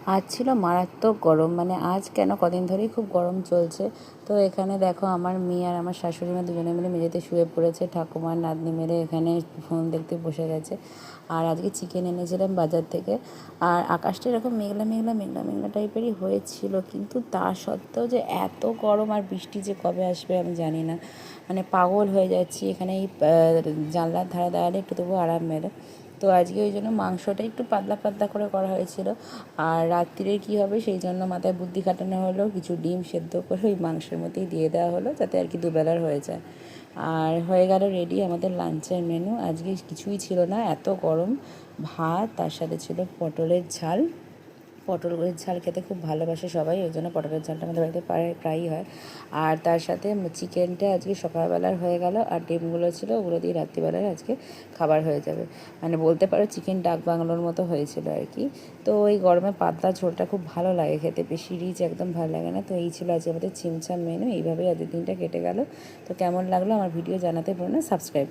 আজ ছিল মারাত্মক গরম, মানে আজ কেন কদিন ধরেই খুব গরম চলছে। তো এখানে দেখো আমার মেয়ে আর আমার শাশুড়ি মা দুজনে মিলে মেঝেতে শুয়ে পড়েছে, ঠাকুমার নাতনি মেরে এখানে ফোন দেখতে বসে গেছে। আর আজকে চিকেন এনেছিলাম বাজার থেকে। আর আকাশটা এরকম মেঘলা মেঘলা মেঘলা মেঘলা টাইপেরই হয়েছিল, কিন্তু তা সত্ত্বেও যে এত গরম আর বৃষ্টি যে কবে আসবে আমি জানি না। মানে পাগল হয়ে যাচ্ছি এখানে। এই জানলার ধারে দাঁড়ালে একটু তবু আরাম মেলে। তো আজকে ওই জন্য মাংসটা একটু পাতলা পাতলা করে করা হয়েছিল। আর রাত্রিরে কী হবে সেই জন্য মাথায় বুদ্ধি খাটানো হলো, কিছু ডিম সেদ্ধ করে ওই মাংসের মধ্যেই দিয়ে দেওয়া হলো, যাতে আর কি দুবেলার হয়ে যায়। আর হয়ে গেল রেডি আমাদের লাঞ্চের মেনু। আজকে কিছুই ছিল না, এত গরম। ভাত, তার সাথে ছিল পটলের ঝাল। পটলের ঝাল খেতে খুব ভালোবাসে সবাই, ওই জন্য পটলের ঝালটা আমাদের বাড়িতে প্রায়ই হয়। আর তার সাথে চিকেনটা আজকে সকালবেলার হয়ে গেল, আর ডিমগুলো ছিল, ওগুলো দিয়ে রাত্রিবেলায় আজকে খাবার হয়ে যাবে। মানে বলতে পারো চিকেন ডাক বাংলোর মতো হয়েছিল আর কি। তো এই গরমে পাতলা ঝোলটা খুব ভালো লাগে খেতে, বেশি রিচ একদম ভালো লাগে না। তো এই ছিল আজকে আমাদের ছিমছাম মেনু, এইভাবেই আজকের দিনটা কেটে গেল। তো কেমন লাগলো আমার ভিডিও জানাতে ভুলো না, সাবস্ক্রাইব।